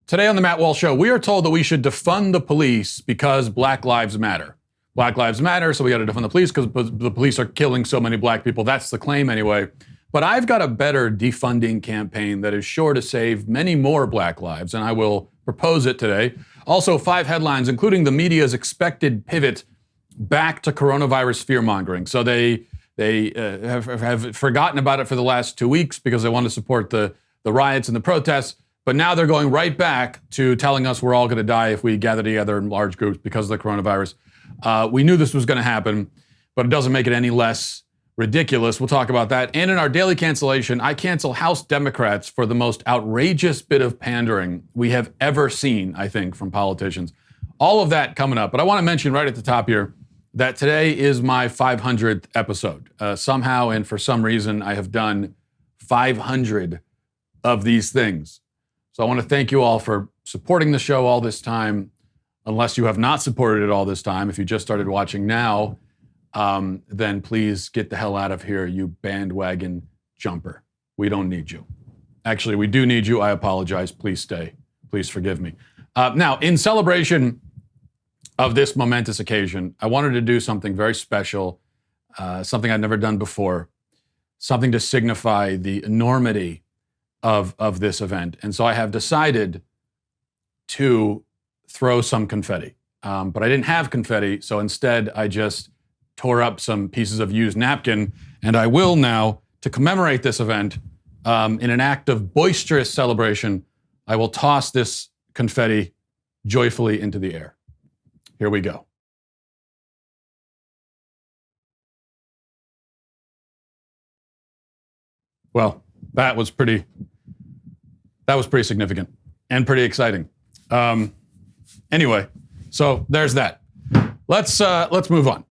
Today on the Matt Walsh Show, we are told that we should defund the police because Black Lives Matter. Black Lives Matter, so we got to defund the police because the police are killing so many black people. That's the claim anyway. But I've got a better defunding campaign that is sure to save many more black lives, and I will propose it today. Also, 5 headlines, including the media's expected pivot back to coronavirus fear-mongering. So they have forgotten about it for the last 2 weeks because they want to support the riots and the protests. But now they're going right back to telling us we're all going to die if we gather together in large groups because of the coronavirus. We knew this was going to happen, but it doesn't make it any less ridiculous. We'll talk about that. And in our daily cancellation, I cancel House Democrats for the most outrageous bit of pandering we have ever seen, I think, from politicians. All of that coming up. But I want to mention right at the top here that today is my 500th episode. Somehow and for some reason, I have done 500 of these things. So I want to thank you all for supporting the show all this time. Unless you have not supported it all this time, if you just started watching now, then please get the hell out of here, you bandwagon jumper. We don't need you. Actually, we do need you. I apologize. Please stay. Please forgive me. Now, in celebration of this momentous occasion, I wanted to do something very special, something I'd never done before, something to signify the enormity of this event. And so I have decided to throw some confetti. But I didn't have confetti, so instead I just tore up some pieces of used napkin, and I will now, to commemorate this event, in an act of boisterous celebration, I will toss this confetti joyfully into the air. Here we go. Well, that was pretty significant and pretty exciting. Anyway, so there's that. Let's move on.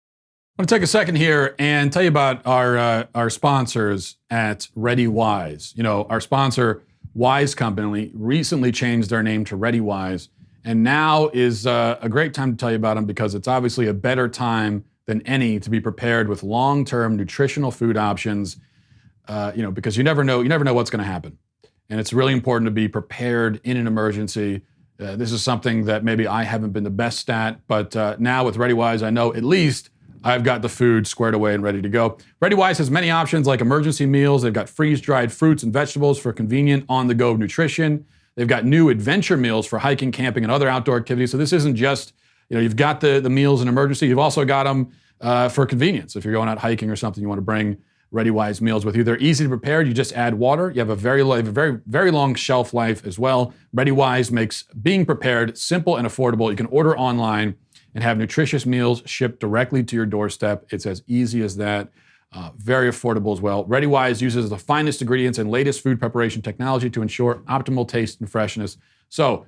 I want to take a second here and tell you about our sponsors at ReadyWise. You know, our sponsor, Wise Company, recently changed their name to ReadyWise, and now is a great time to tell you about them because it's obviously a better time than any to be prepared with long-term nutritional food options. Because you never know what's going to happen. And it's really important to be prepared in an emergency. This is something that maybe I haven't been the best at, but now with ReadyWise, I know at least I've got the food squared away and ready to go. ReadyWise has many options like emergency meals. They've got freeze-dried fruits and vegetables for convenient on-the-go nutrition. They've got new adventure meals for hiking, camping, and other outdoor activities. So this isn't just, you've got the meals in emergency. You've also got them for convenience. If you're going out hiking or something, you want to bring ReadyWise meals with you. They're easy to prepare. You just add water. You have a very long shelf life as well. ReadyWise makes being prepared simple and affordable. You can order online and have nutritious meals shipped directly to your doorstep. It's as easy as that. Very affordable as well. ReadyWise uses the finest ingredients and latest food preparation technology to ensure optimal taste and freshness. So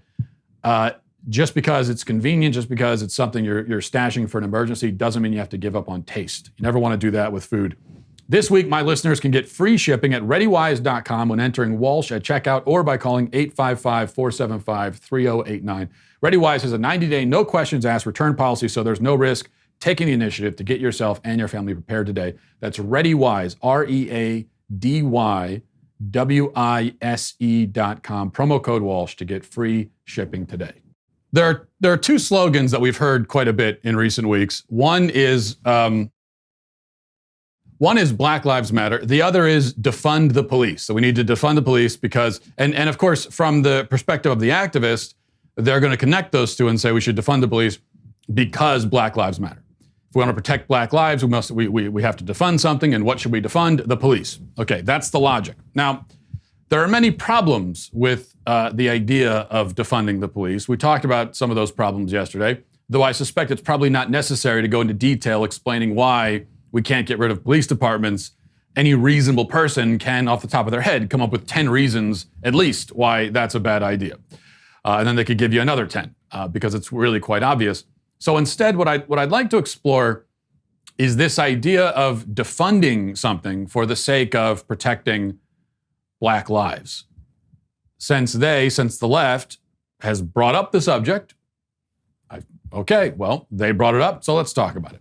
just because it's convenient, just because it's something you're stashing for an emergency, doesn't mean you have to give up on taste. You never want to do that with food. This week, my listeners can get free shipping at ReadyWise.com when entering Walsh at checkout or by calling 855-475-3089. ReadyWise has a 90-day, no questions asked return policy, so there's no risk taking the initiative to get yourself and your family prepared today. That's ReadyWise, ReadyWise.com, promo code Walsh to get free shipping today. There are 2 slogans that we've heard quite a bit in recent weeks. One is Black Lives Matter. The other is defund the police. So we need to defund the police because, and of course, from the perspective of the activist, they're going to connect those two and say we should defund the police because Black Lives Matter. If we want to protect Black lives, we have to defund something. And what should we defund? The police. Okay, that's the logic. Now, there are many problems with the idea of defunding the police. We talked about some of those problems yesterday, though I suspect it's probably not necessary to go into detail explaining why we can't get rid of police departments. Any reasonable person can, off the top of their head, come up with 10 reasons, at least, why that's a bad idea. And then they could give you another 10, because it's really quite obvious. So instead, what I'd like to explore is this idea of defunding something for the sake of protecting Black lives. Since the left has brought up the subject, they brought it up, so let's talk about it.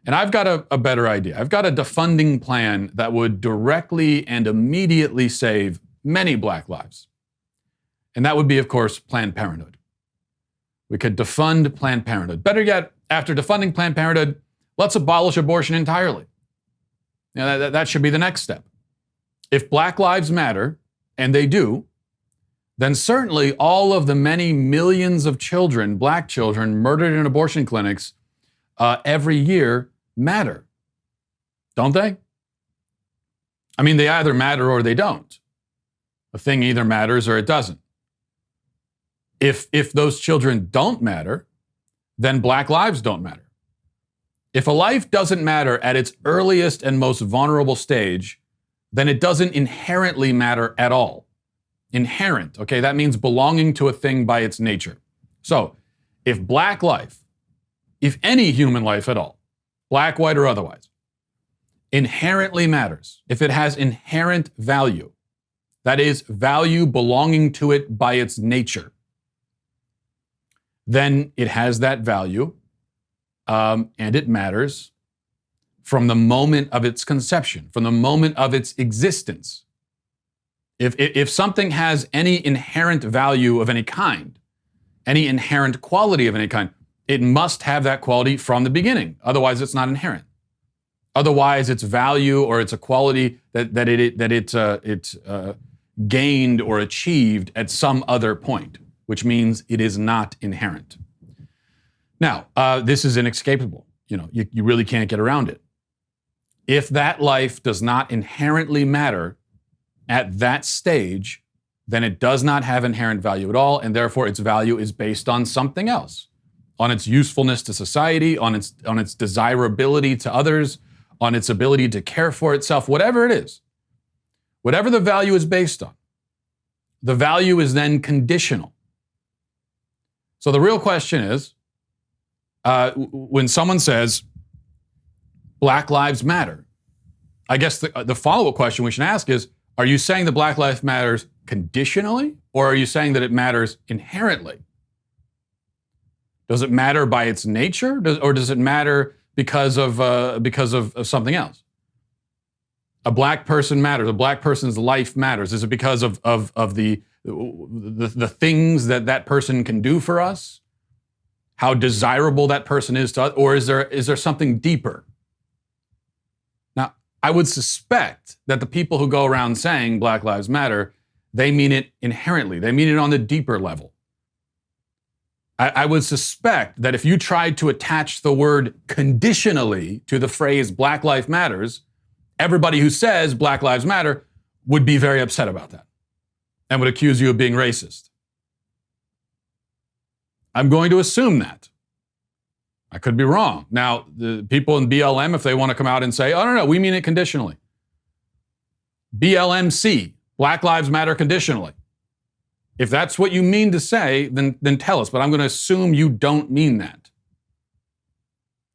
And I've got a better idea. I've got a defunding plan that would directly and immediately save many Black lives. And that would be, of course, Planned Parenthood. We could defund Planned Parenthood. Better yet, after defunding Planned Parenthood, let's abolish abortion entirely. That should be the next step. If Black Lives Matter, and they do, then certainly all of the many millions of children, black children, murdered in abortion clinics every year matter. Don't they? I mean, they either matter or they don't. A thing either matters or it doesn't. If those children don't matter, then Black lives don't matter. If a life doesn't matter at its earliest and most vulnerable stage, then it doesn't inherently matter at all. Inherent, okay, that means belonging to a thing by its nature. So, if Black life, if any human life at all, black, white, or otherwise, inherently matters, if it has inherent value, that is, value belonging to it by its nature, then it has that value, and it matters from the moment of its conception, from the moment of its existence. If something has any inherent value of any kind, any inherent quality of any kind, it must have that quality from the beginning. Otherwise, it's not inherent. Otherwise, its value or it's a quality that it gained or achieved at some other point, which means it is not inherent. Now, this is inescapable. You really can't get around it. If that life does not inherently matter at that stage, then it does not have inherent value at all, and therefore its value is based on something else, on its usefulness to society, on its desirability to others, on its ability to care for itself, whatever it is. Whatever the value is based on, the value is then conditional. So the real question is, when someone says, Black Lives Matter, I guess the follow-up question we should ask is, are you saying that Black Lives matters conditionally, or are you saying that it matters inherently? Does it matter by its nature, or does it matter because of something else? A black person matters. A black person's life matters. Is it because of the things that person can do for us? How desirable that person is to us? Or is there something deeper? Now, I would suspect that the people who go around saying Black Lives Matter, they mean it inherently. They mean it on the deeper level. I would suspect that if you tried to attach the word conditionally to the phrase Black Lives Matters, everybody who says Black Lives Matter would be very upset about that and would accuse you of being racist. I'm going to assume that. I could be wrong. Now, the people in BLM, if they want to come out and say, oh, no, we mean it conditionally. BLMC, Black Lives Matter conditionally. If that's what you mean to say, then tell us, but I'm going to assume you don't mean that.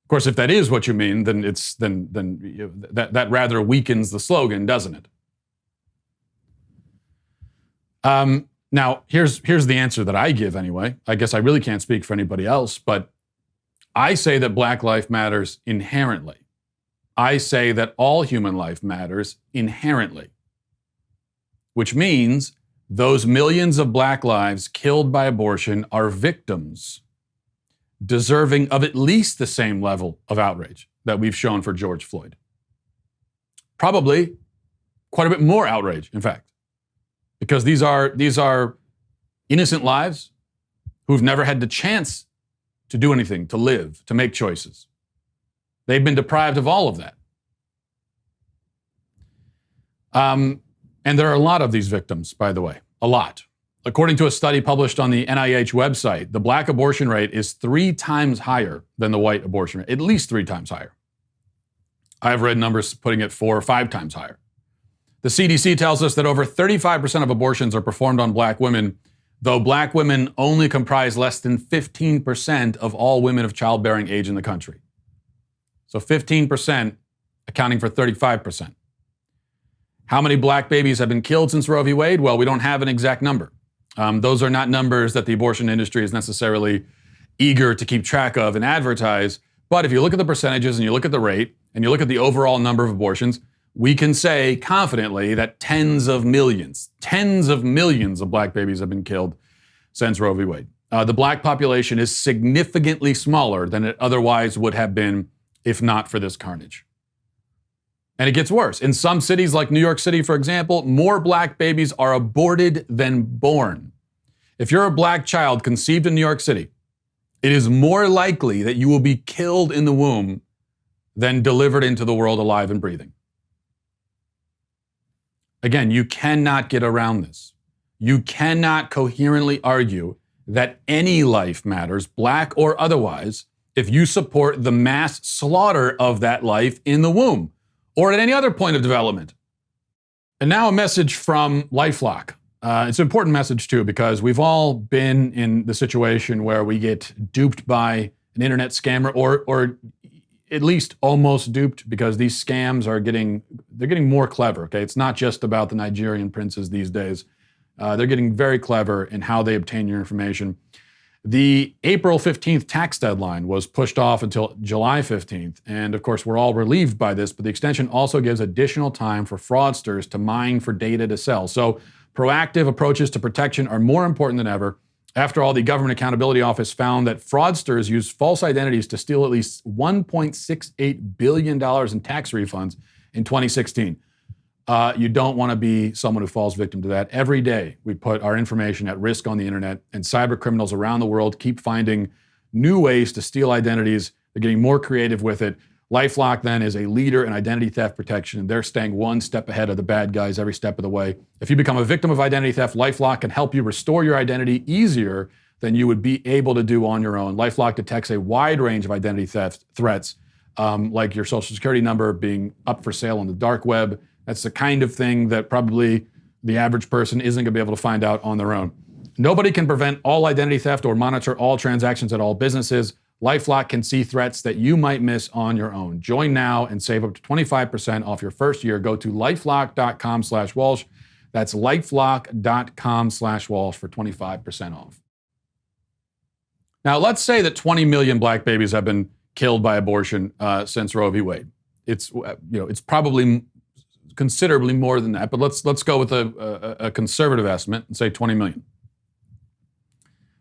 Of course, if that is what you mean, then that rather weakens the slogan, doesn't it? Now, here's the answer that I give anyway. I guess I really can't speak for anybody else, but I say that Black life matters inherently. I say that all human life matters inherently, which means those millions of Black lives killed by abortion are victims deserving of at least the same level of outrage that we've shown for George Floyd. Probably quite a bit more outrage, in fact, because these are innocent lives who've never had the chance to do anything, to live, to make choices. They've been deprived of all of that. And there are a lot of these victims, by the way, a lot. According to a study published on the NIH website, the Black abortion rate is 3 times higher than the white abortion rate, at least 3 times higher. I've read numbers putting it 4 or 5 times higher. The CDC tells us that over 35% of abortions are performed on Black women, though Black women only comprise less than 15% of all women of childbearing age in the country. So 15% accounting for 35%. How many Black babies have been killed since Roe v. Wade? Well, we don't have an exact number. Those are not numbers that the abortion industry is necessarily eager to keep track of and advertise. But if you look at the percentages and you look at the rate and you look at the overall number of abortions, we can say confidently that tens of millions of black babies have been killed since Roe v. Wade. The black population is significantly smaller than it otherwise would have been if not for this carnage. And it gets worse. In some cities like New York City, for example, more black babies are aborted than born. If you're a black child conceived in New York City, it is more likely that you will be killed in the womb than delivered into the world alive and breathing. Again, you cannot get around this. You cannot coherently argue that any life matters, black or otherwise, if you support the mass slaughter of that life in the womb or at any other point of development. And now a message from LifeLock. It's an important message too, because we've all been in the situation where we get duped by an internet scammer, or at least almost duped, because these scams are getting more clever. Okay, it's not just about the Nigerian princes these days. They're getting very clever in how they obtain your information. The April 15th tax deadline was pushed off until July 15th. And of course, we're all relieved by this, but the extension also gives additional time for fraudsters to mine for data to sell. So proactive approaches to protection are more important than ever. After all, the Government Accountability Office found that fraudsters used false identities to steal at least $1.68 billion in tax refunds in 2016. You don't want to be someone who falls victim to that. Every day, we put our information at risk on the internet, and cyber criminals around the world keep finding new ways to steal identities. They're getting more creative with it. LifeLock, then, is a leader in identity theft protection, and they're staying one step ahead of the bad guys every step of the way. If you become a victim of identity theft, LifeLock can help you restore your identity easier than you would be able to do on your own. LifeLock detects a wide range of identity theft threats, like your social security number being up for sale on the dark web. That's the kind of thing that probably the average person isn't going to be able to find out on their own. Nobody can prevent all identity theft or monitor all transactions at all businesses. LifeLock can see threats that you might miss on your own. Join now and save up to 25% off your first year. Go to lifelock.com/Walsh. That's lifelock.com/Walsh for 25% off. Now, let's say that 20 million black babies have been killed by abortion since Roe v. Wade. It's probably considerably more than that, but let's go with a conservative estimate and say 20 million.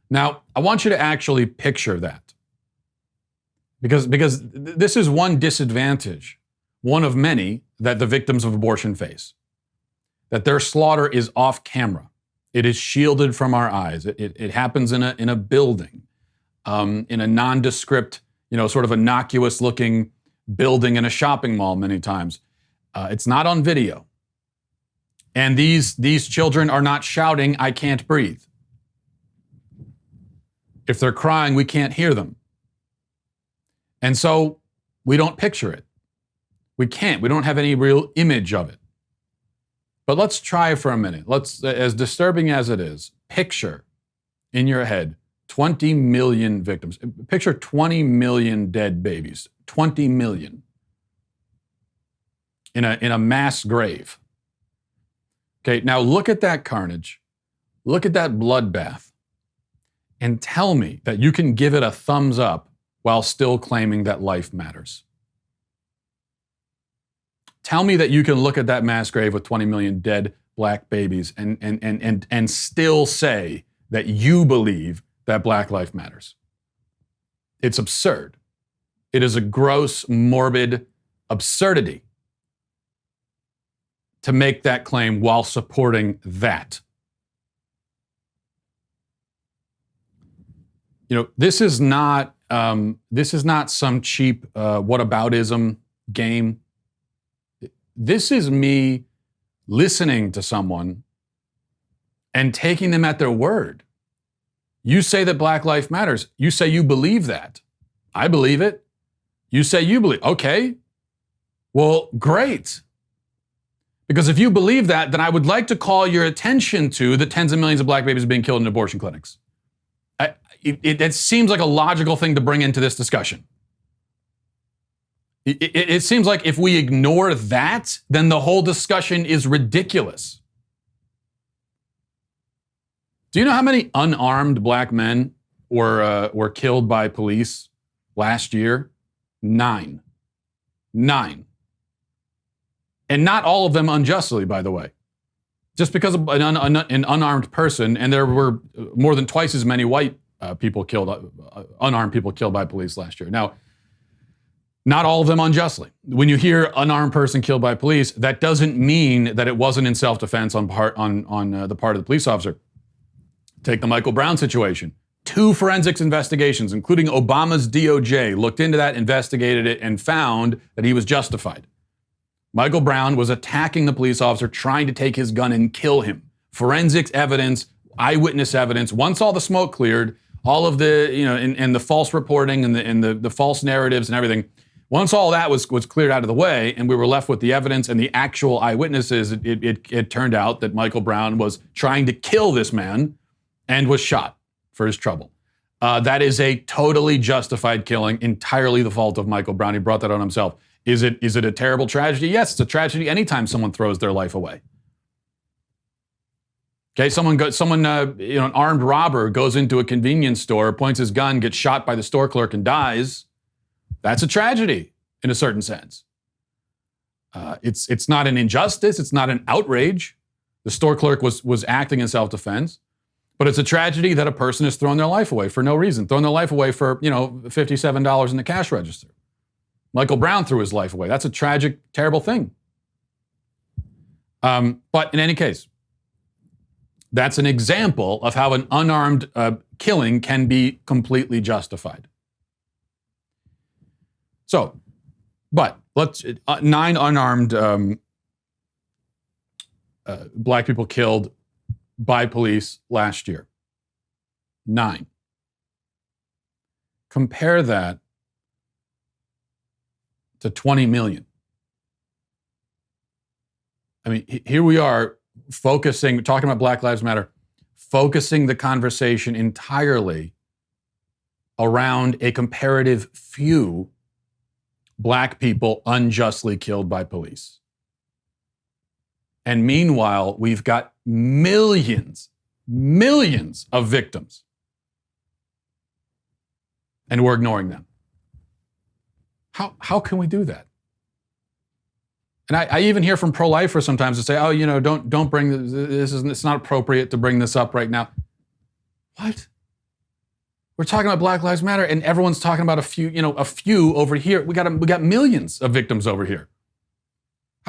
Now, I want you to actually picture that, because this is one disadvantage, one of many, that the victims of abortion face. That their slaughter is off camera. It is shielded from our eyes. It happens in a building, in a nondescript, sort of innocuous looking building in a shopping mall many times. It's not on video. And these children are not shouting, "I can't breathe." If they're crying, we can't hear them. And so we don't picture it. We can't. We don't have any real image of it. But let's try for a minute. Let's, as disturbing as it is, picture in your head 20 million victims. Picture 20 million dead babies. 20 million. In a mass grave. Okay, now look at that carnage. Look at that bloodbath. And tell me that you can give it a thumbs up while still claiming that life matters. Tell me that you can look at that mass grave with 20 million dead black babies and still say that you believe that black life matters. It's absurd. It is a gross, morbid absurdity to make that claim while supporting that. This is not some cheap whataboutism game. This is me listening to someone and taking them at their word. You say that black life matters. You say you believe that. I believe it. You say you believe. Okay. Well, great. Because if you believe that, then I would like to call your attention to the tens of millions of black babies being killed in abortion clinics. It seems like a logical thing to bring into this discussion. It seems like if we ignore that, then the whole discussion is ridiculous. Do you know how many unarmed black men were killed by police last year? 9. And not all of them unjustly, by the way. Just because of an unarmed person, and there were more than twice as many white people killed, unarmed people killed by police last year. Now, not all of them unjustly. When you hear unarmed person killed by police, that doesn't mean that it wasn't in self-defense on the part of the police officer. Take the Michael Brown situation. 2 forensics investigations, including Obama's DOJ, looked into that, investigated it, and found that he was justified. Michael Brown was attacking the police officer, trying to take his gun and kill him. Forensics evidence, eyewitness evidence. Once all the smoke cleared, all of the, and the false reporting and the false narratives and everything, once all that was cleared out of the way and we were left with the evidence and the actual eyewitnesses, it turned out that Michael Brown was trying to kill this man and was shot for his trouble. That is a totally justified killing, entirely the fault of Michael Brown. He brought that on himself. Is it a terrible tragedy? Yes, it's a tragedy anytime someone throws their life away. Okay, an armed robber goes into a convenience store, points his gun, gets shot by the store clerk and dies. That's a tragedy in a certain sense. It's not an injustice. It's not an outrage. The store clerk was acting in self-defense. But it's a tragedy that a person has thrown their life away for no reason, thrown their life away for, $57 in the cash register. Michael Brown threw his life away. That's a tragic, terrible thing. But in any case, that's an example of how an unarmed killing can be completely justified. So, but let's 9 unarmed black people killed by police last year. 9. Compare that to 20 million. I mean, here we are talking about Black Lives Matter, focusing the conversation entirely around a comparative few black people unjustly killed by police. And meanwhile, we've got millions of victims. And we're ignoring them. How can we do that? And I even hear from pro-lifers sometimes to say, don't bring this. It's not appropriate to bring this up right now. What? We're talking about Black Lives Matter, and everyone's talking about a few over here. We got millions of victims over here.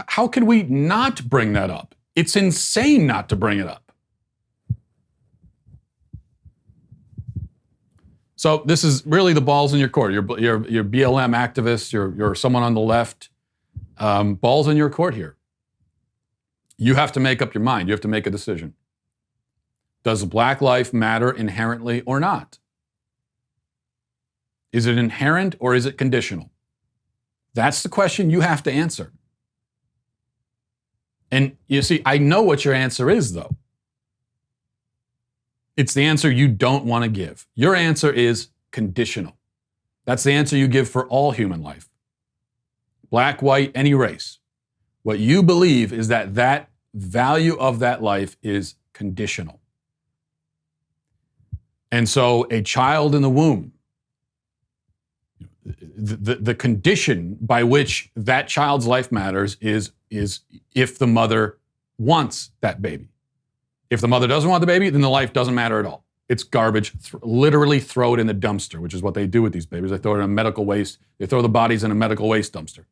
How can we not bring that up? It's insane not to bring it up. So this is really the ball's in your court. You're BLM activists. You're someone on the left. Ball's in your court here. You have to make up your mind. You have to make a decision. Does Black life matter inherently or not? Is it inherent or is it conditional? That's the question you have to answer. And you see, I know what your answer is, though. It's the answer you don't want to give. Your answer is conditional. That's the answer you give for all human life. Black, white, any race. What you believe is that value of that life is conditional. And so a child in the womb, the condition by which that child's life matters is if the mother wants that baby. If the mother doesn't want the baby, then the life doesn't matter at all. It's garbage. Literally throw it in the dumpster, which is what they do with these babies. They throw it in a medical waste. They throw the bodies in a medical waste dumpster.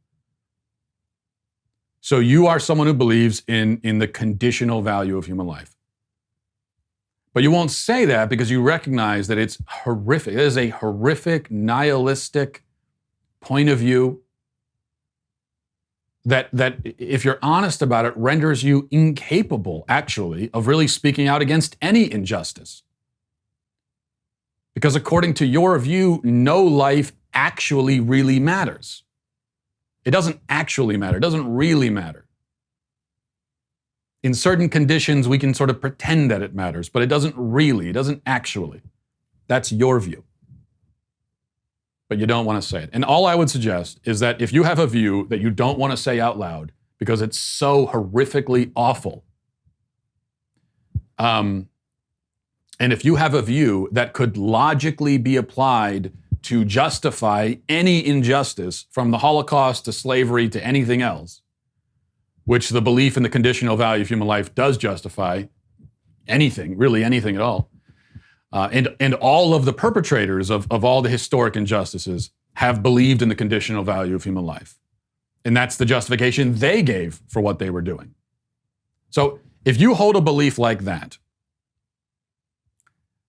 So you are someone who believes in the conditional value of human life. But you won't say that because you recognize that it's horrific. It is a horrific, nihilistic point of view that if you're honest about it, renders you incapable, actually, of really speaking out against any injustice. Because according to your view, no life actually really matters. It doesn't actually matter. It doesn't really matter. In certain conditions, we can sort of pretend that it matters, but it doesn't really. It doesn't actually. That's your view. But you don't want to say it. And all I would suggest is that if you have a view that you don't want to say out loud because it's so horrifically awful, and if you have a view that could logically be applied to justify any injustice from the Holocaust to slavery to anything else, which the belief in the conditional value of human life does justify anything, really anything at all. And all of the perpetrators of all the historic injustices have believed in the conditional value of human life. And that's the justification they gave for what they were doing. So if you hold a belief like that,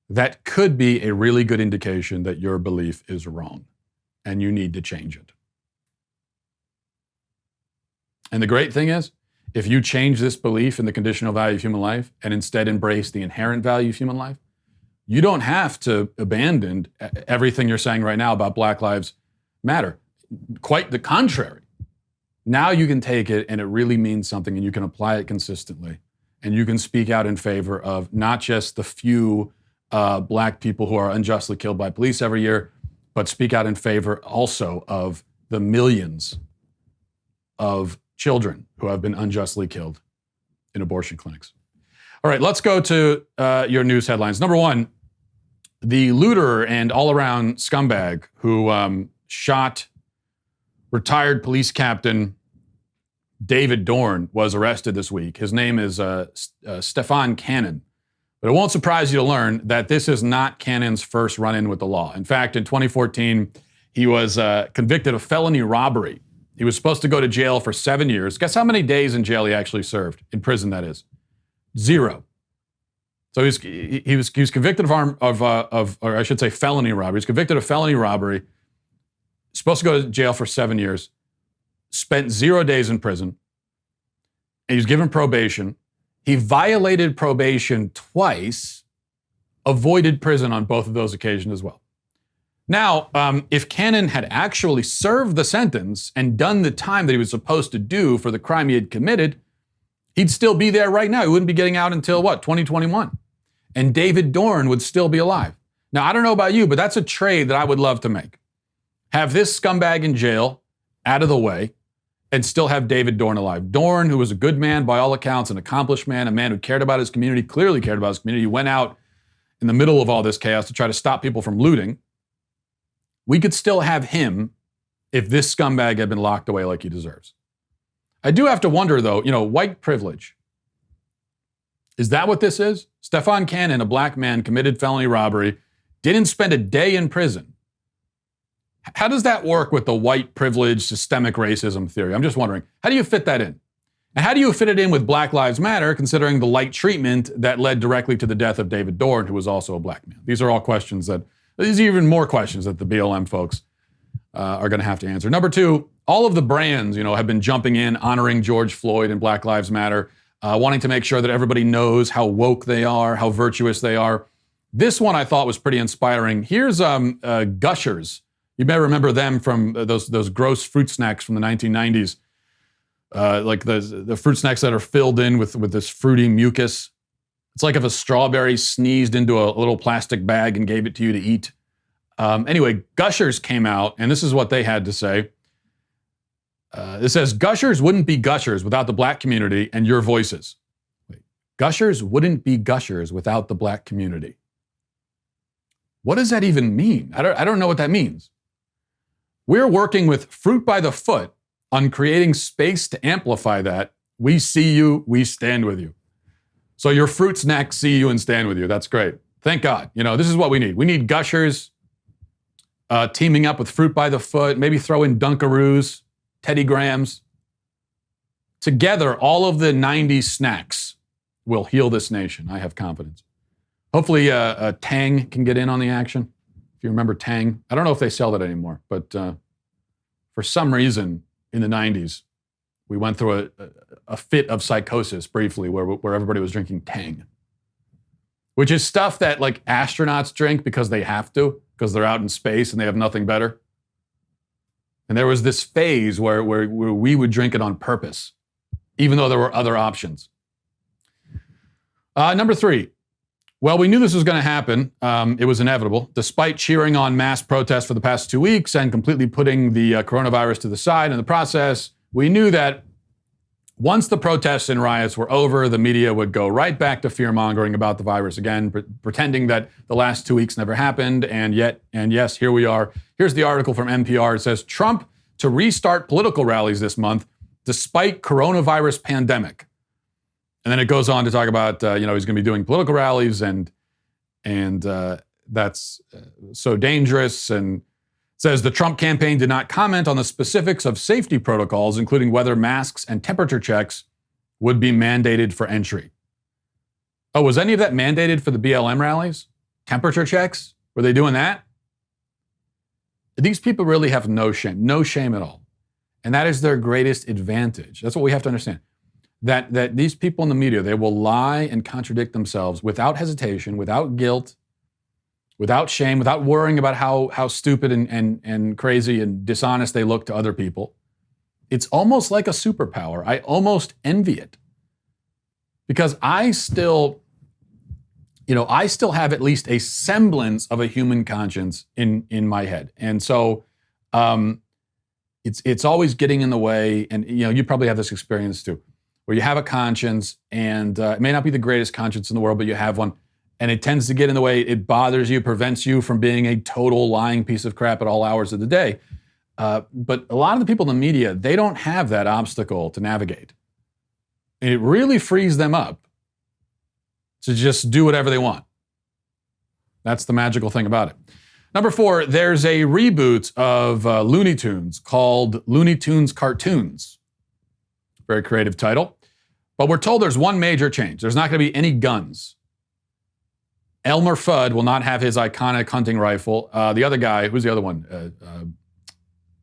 that could be a really good indication that your belief is wrong and you need to change it. And the great thing is, if you change this belief in the conditional value of human life and instead embrace the inherent value of human life, you don't have to abandon everything you're saying right now about Black Lives Matter. Quite the contrary. Now you can take it and it really means something and you can apply it consistently. And you can speak out in favor of not just the few Black people who are unjustly killed by police every year, but speak out in favor also of the millions of children who have been unjustly killed in abortion clinics. All right, let's go to your news headlines. Number one, the looter and all-around scumbag who shot retired police captain David Dorn was arrested this week. His name is Stefan Cannon. But it won't surprise you to learn that this is not Cannon's first run-in with the law. In fact, in 2014, he was convicted of felony robbery. He was supposed to go to jail for 7 years. Guess how many days in jail he actually served? In prison, that is. 0. So he was convicted or I should say felony robbery. He was convicted of felony robbery, supposed to go to jail for 7 years, spent 0 days in prison, and he was given probation. He violated probation twice, avoided prison on both of those occasions as well. Now, if Cannon had actually served the sentence and done the time that he was supposed to do for the crime he had committed, he'd still be there right now. He wouldn't be getting out until, 2021. And David Dorn would still be alive. Now, I don't know about you, but that's a trade that I would love to make. Have this scumbag in jail, out of the way, and still have David Dorn alive. Dorn, who was a good man by all accounts, an accomplished man, a man who cared about his community, clearly cared about his community. He went out in the middle of all this chaos to try to stop people from looting. We could still have him if this scumbag had been locked away like he deserves. I do have to wonder, though, white privilege. Is that what this is? Stefan Cannon, a black man, committed felony robbery, didn't spend a day in prison. How does that work with the white privilege systemic racism theory? I'm just wondering, how do you fit that in? And how do you fit it in with Black Lives Matter, considering the light treatment that led directly to the death of David Dorn, who was also a black man? These are all questions these are even more questions that the BLM folks are going to have to answer. Number two, all of the brands, have been jumping in, honoring George Floyd and Black Lives Matter, wanting to make sure that everybody knows how woke they are, how virtuous they are. This one I thought was pretty inspiring. Here's Gushers. You may remember them from those gross fruit snacks from the 1990s, like the fruit snacks that are filled in with this fruity mucus. It's like if a strawberry sneezed into a little plastic bag and gave it to you to eat. Anyway, Gushers came out, and this is what they had to say. It says, Gushers wouldn't be Gushers without the black community and your voices. Wait, Gushers wouldn't be Gushers without the black community. What does that even mean? I don't know what that means. We're working with Fruit by the Foot on creating space to amplify that. We see you, we stand with you. So your fruit snacks see you and stand with you. That's great. Thank God. This is what we need. We need Gushers teaming up with Fruit by the Foot, maybe throw in Dunkaroos, Teddy Grahams. Together, all of the 90s snacks will heal this nation. I have confidence. Hopefully Tang can get in on the action. If you remember Tang, I don't know if they sell that anymore, but for some reason in the 90s, we went through a fit of psychosis briefly where everybody was drinking Tang, which is stuff that like astronauts drink because they have to, because they're out in space and they have nothing better. And there was this phase where we would drink it on purpose, even though there were other options. Number three. Well, we knew this was going to happen. It was inevitable. Despite cheering on mass protests for the past 2 weeks and completely putting the coronavirus to the side in the process, we knew that once the protests and riots were over, the media would go right back to fear-mongering about the virus again, pretending that the last 2 weeks never happened. And yes, here we are. Here's the article from NPR. It says, Trump to restart political rallies this month, despite coronavirus pandemic. And then it goes on to talk about, he's going to be doing political rallies and that's so dangerous, and says the Trump campaign did not comment on the specifics of safety protocols, including whether masks and temperature checks would be mandated for entry. Oh, was any of that mandated for the BLM rallies? Temperature checks? Were they doing that? These people really have no shame at all. And that is their greatest advantage. That's what we have to understand. That these people in the media, they will lie and contradict themselves without hesitation, without guilt, without shame, without worrying about how stupid and crazy and dishonest they look to other people. It's almost like a superpower. I almost envy it. Because I still have at least a semblance of a human conscience in my head. And so it's always getting in the way. And you probably have this experience too, where you have a conscience and it may not be the greatest conscience in the world, but you have one. And it tends to get in the way. It bothers you, prevents you from being a total lying piece of crap at all hours of the day. But a lot of the people in the media, they don't have that obstacle to navigate. And it really frees them up to just do whatever they want. That's the magical thing about it. Number 4, there's a reboot of Looney Tunes called Looney Tunes Cartoons. Very creative title. But we're told there's one major change. There's not going to be any guns. Elmer Fudd will not have his iconic hunting rifle. The other guy, who's the other one?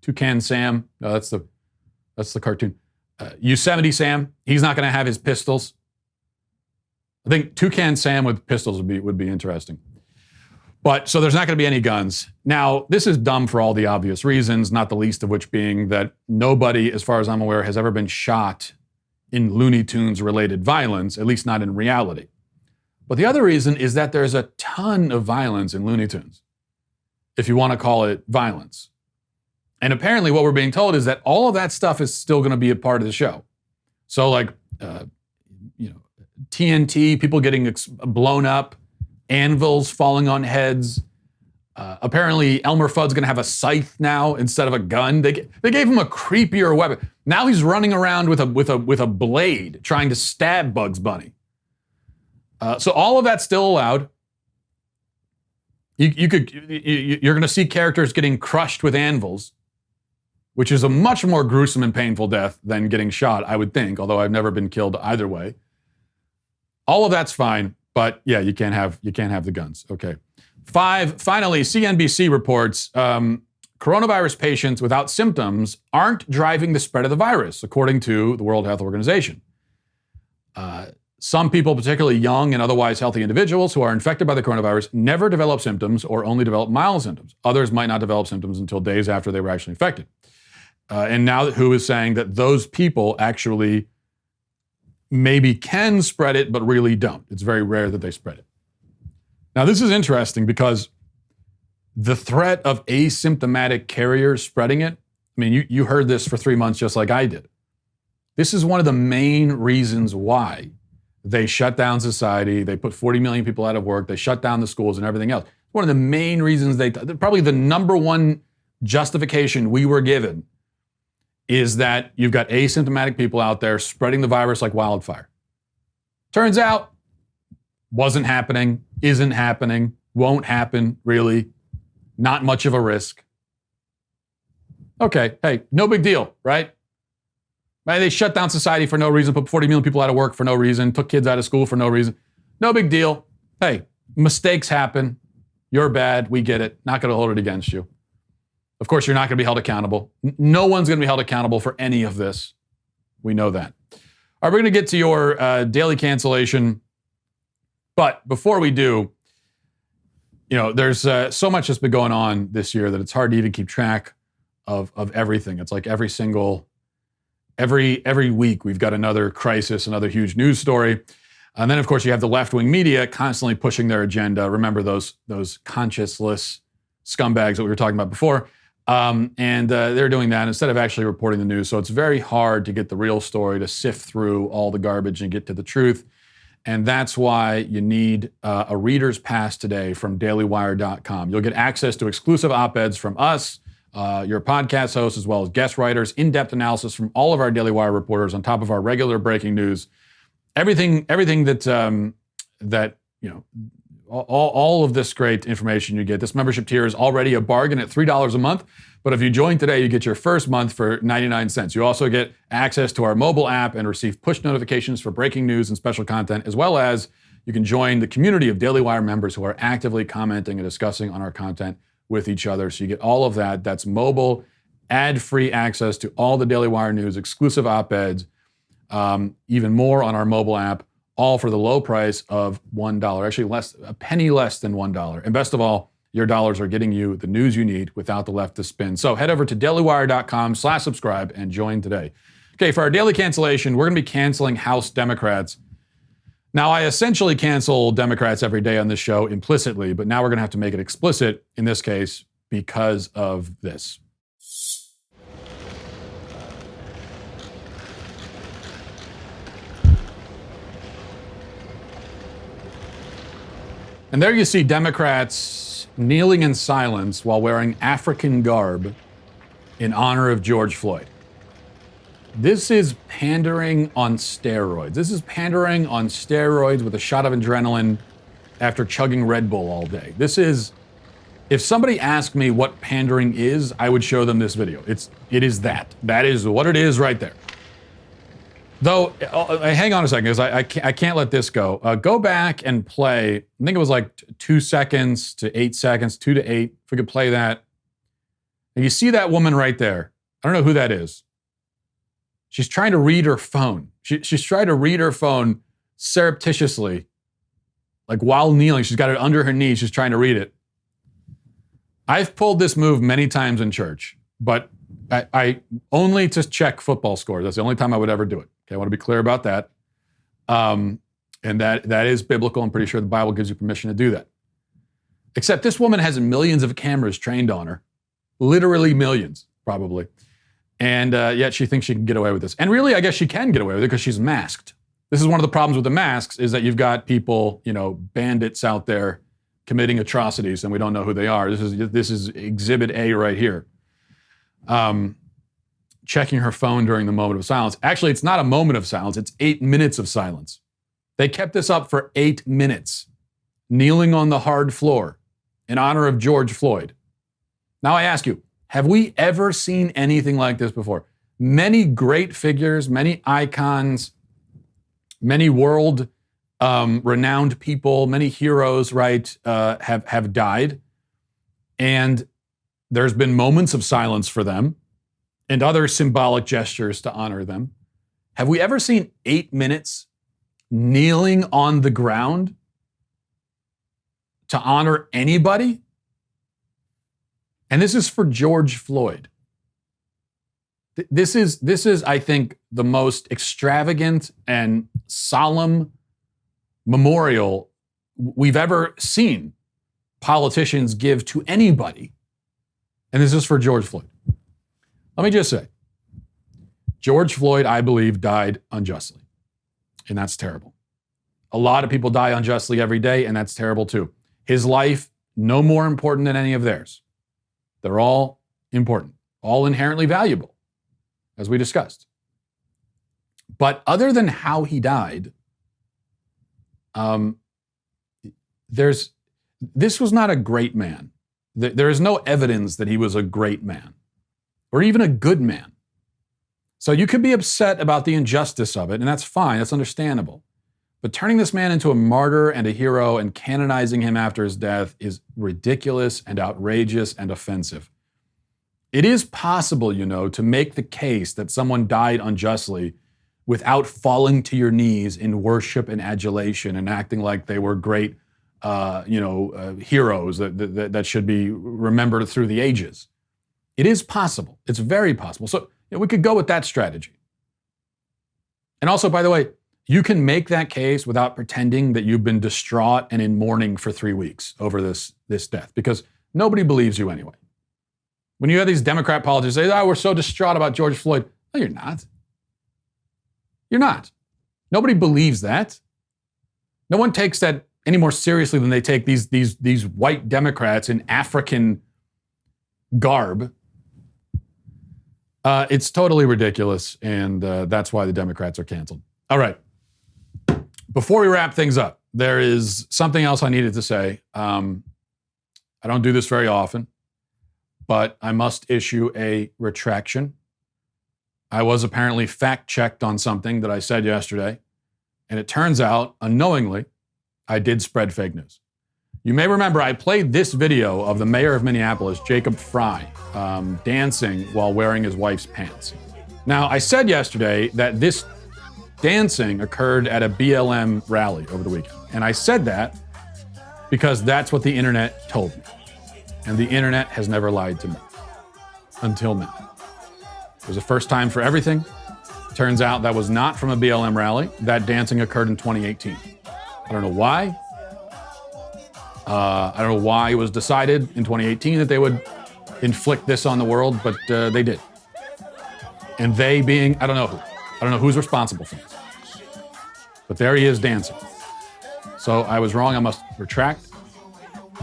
Toucan Sam. No, that's the cartoon. Yosemite Sam. He's not going to have his pistols. I think Toucan Sam with pistols would be interesting. But so there's not going to be any guns. Now, this is dumb for all the obvious reasons, not the least of which being that nobody, as far as I'm aware, has ever been shot in Looney Tunes related violence, at least not in reality. But the other reason is that there's a ton of violence in Looney Tunes, if you want to call it violence. And apparently what we're being told is that all of that stuff is still going to be a part of the show. So like, TNT, people getting blown up, anvils falling on heads. Apparently Elmer Fudd's going to have a scythe now instead of a gun. They gave him a creepier weapon. Now he's running around with a blade trying to stab Bugs Bunny. So all of that's still allowed. You're going to see characters getting crushed with anvils, which is a much more gruesome and painful death than getting shot, I would think, although I've never been killed either way. All of that's fine, but yeah, you can't have the guns. Okay. 5, finally, CNBC reports coronavirus patients without symptoms aren't driving the spread of the virus, according to the World Health Organization. Some people, particularly young and otherwise healthy individuals who are infected by the coronavirus, never develop symptoms or only develop mild symptoms. Others might not develop symptoms until days after they were actually infected. And now WHO is saying that those people actually maybe can spread it, but really don't. It's very rare that they spread it. Now, this is interesting because the threat of asymptomatic carriers spreading it, I mean, you heard this for 3 months just like I did. This is one of the main reasons why they shut down society. They put 40 million people out of work. They shut down the schools and everything else. One of the main reasons probably the number one justification we were given is that you've got asymptomatic people out there spreading the virus like wildfire. Turns out, wasn't happening, isn't happening, won't happen, really. Not much of a risk. Okay, hey, no big deal, right? They shut down society for no reason, put 40 million people out of work for no reason, took kids out of school for no reason. No big deal. Hey, mistakes happen. You're bad. We get it. Not going to hold it against you. Of course, you're not going to be held accountable. No one's going to be held accountable for any of this. We know that. All right, we're going to get to your daily cancellation. But before we do, there's so much that's been going on this year that it's hard to even keep track of everything. It's like every week we've got another crisis, another huge news story. And then, of course, you have the left-wing media constantly pushing their agenda. Remember those conscienceless scumbags that we were talking about before. And they're doing that instead of actually reporting the news. So it's very hard to get the real story, to sift through all the garbage and get to the truth. And that's why you need a reader's pass today from dailywire.com. You'll get access to exclusive op-eds from us, your podcast hosts, as well as guest writers, in-depth analysis from all of our Daily Wire reporters on top of our regular breaking news. Everything that all of this great information you get. This membership tier is already a bargain at $3 a month, but if you join today, you get your first month for 99 cents. You also get access to our mobile app and receive push notifications for breaking news and special content, as well as you can join the community of Daily Wire members who are actively commenting and discussing on our content with each other. So you get all of that. That's mobile, ad-free access to all the Daily Wire news, exclusive op-eds, even more on our mobile app, all for the low price of $1, actually a penny less than $1. And best of all, your dollars are getting you the news you need without the leftist spin. So head over to dailywire.com/subscribe and join today. Okay, for our daily cancellation, we're going to be canceling House Democrats. Now, I essentially cancel Democrats every day on this show implicitly, but now we're going to have to make it explicit in this case because of this. And there you see Democrats kneeling in silence while wearing African garb in honor of George Floyd. This is pandering on steroids. This is pandering on steroids with a shot of adrenaline after chugging Red Bull all day. This is, if somebody asked me what pandering is, I would show them this video. It is that. That is what it is right there. Though, hang on a second, because I can't let this go. Go back and play, I think it was like 2 seconds to 8 seconds, 2 to 8, if we could play that. And you see that woman right there. I don't know who that is. She's trying to read her phone. She's trying to read her phone surreptitiously, like while kneeling. She's got it under her knee. She's trying to read it. I've pulled this move many times in church, but I only to check football scores. That's the only time I would ever do it. Okay, I want to be clear about that. And that is biblical. I'm pretty sure the Bible gives you permission to do that. Except this woman has millions of cameras trained on her. Literally millions, probably. And yet she thinks she can get away with this. And really, I guess she can get away with it because she's masked. This is one of the problems with the masks, is that you've got people, bandits out there committing atrocities and we don't know who they are. This is exhibit A right here. Checking her phone during the moment of silence. Actually, it's not a moment of silence. It's 8 minutes of silence. They kept this up for 8 minutes, kneeling on the hard floor in honor of George Floyd. Now I ask you, have we ever seen anything like this before? Many great figures, many icons, many world renowned people, many heroes, right, have died. And there's been moments of silence for them and other symbolic gestures to honor them. Have we ever seen 8 minutes kneeling on the ground to honor anybody? And this is for George Floyd. This is, I think, the most extravagant and solemn memorial we've ever seen politicians give to anybody. And this is for George Floyd. Let me just say, George Floyd, I believe, died unjustly. And that's terrible. A lot of people die unjustly every day, and that's terrible too. His life, no more important than any of theirs. They're all important, all inherently valuable, as we discussed. But other than how he died, this was not a great man. There is no evidence that he was a great man or even a good man. So you could be upset about the injustice of it, and that's fine, that's understandable. But turning this man into a martyr and a hero and canonizing him after his death is ridiculous and outrageous and offensive. It is possible, to make the case that someone died unjustly without falling to your knees in worship and adulation and acting like they were great heroes that should be remembered through the ages. It is possible. It's very possible. So we could go with that strategy. And also, by the way, you can make that case without pretending that you've been distraught and in mourning for 3 weeks over this death, because nobody believes you anyway. When you have these Democrat politicians say, we're so distraught about George Floyd. No, you're not. You're not. Nobody believes that. No one takes that any more seriously than they take these white Democrats in African garb It's totally ridiculous, and that's why the Democrats are canceled. All right. Before we wrap things up, there is something else I needed to say. I don't do this very often, but I must issue a retraction. I was apparently fact-checked on something that I said yesterday, and it turns out, unknowingly, I did spread fake news. You may remember I played this video of the mayor of Minneapolis, Jacob Frey, dancing while wearing his wife's pants. Now, I said yesterday that this dancing occurred at a BLM rally over the weekend. And I said that because that's what the internet told me. And the internet has never lied to me. Until now. It was a first time for everything. Turns out that was not from a BLM rally. That dancing occurred in 2018. I don't know why. I don't know why it was decided in 2018 that they would inflict this on the world, but they did. And they being, I don't know who. I don't know who's responsible for this. But there he is dancing. So I was wrong, I must retract.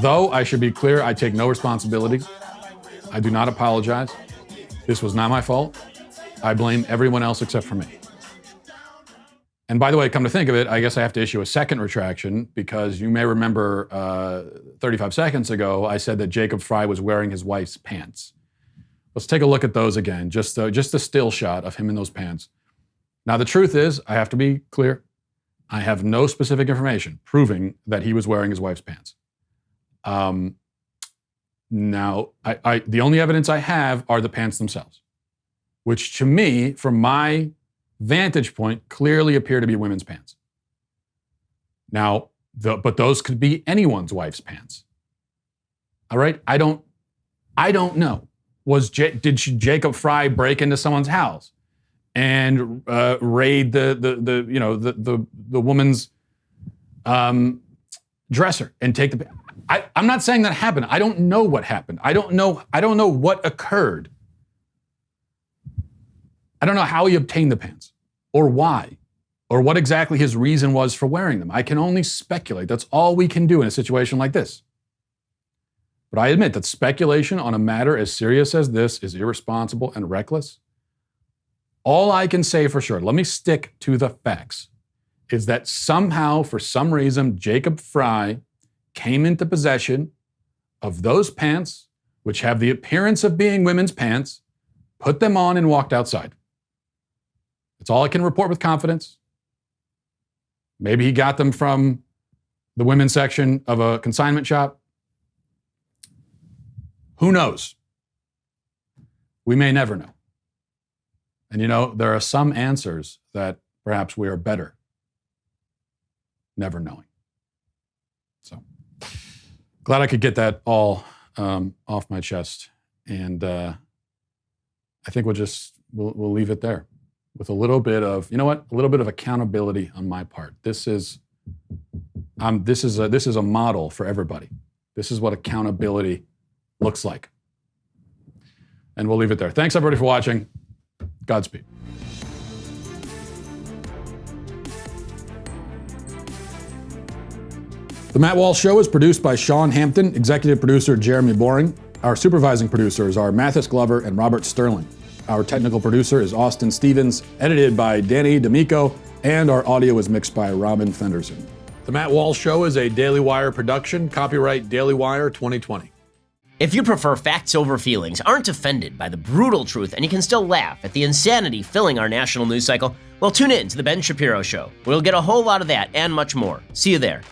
Though I should be clear, I take no responsibility. I do not apologize. This was not my fault. I blame everyone else except for me. And by the way, come to think of it, I guess I have to issue a second retraction because you may remember 35 seconds ago, I said that Jacob Frey was wearing his wife's pants. Let's take a look at those again, just a still shot of him in those pants. Now, the truth is, I have to be clear, I have no specific information proving that he was wearing his wife's pants. Now, the only evidence I have are the pants themselves, which to me, from my vantage point, clearly appear to be women's pants. Now, but those could be anyone's wife's pants. All right, I don't know. Did Jacob Frey break into someone's house and raid the woman's dresser and take the? I'm not saying that happened. I don't know what happened. I don't know what occurred. I don't know how he obtained the pants or why or what exactly his reason was for wearing them. I can only speculate. That's all we can do in a situation like this. But I admit that speculation on a matter as serious as this is irresponsible and reckless. All I can say for sure, let me stick to the facts, is that somehow, for some reason, Jacob Frey came into possession of those pants, which have the appearance of being women's pants, put them on and walked outside. That's all I can report with confidence. Maybe he got them from the women's section of a consignment shop. Who knows? We may never know. And there are some answers that perhaps we are better never knowing. So, glad I could get that all off my chest. And I think we'll leave it there with a little bit of, a little bit of accountability on my part. This is a model for everybody. This is what accountability looks like. And we'll leave it there. Thanks everybody for watching. Godspeed. The Matt Walsh Show is produced by Sean Hampton, executive producer Jeremy Boring. Our supervising producers are Mathis Glover and Robert Sterling. Our technical producer is Austin Stevens, edited by Danny D'Amico, and our audio is mixed by Robin Fenderson. The Matt Walsh Show is a Daily Wire production, copyright Daily Wire 2020. If you prefer facts over feelings, aren't offended by the brutal truth, and you can still laugh at the insanity filling our national news cycle, well, tune in to The Ben Shapiro Show, where you'll get a whole lot of that and much more. See you there.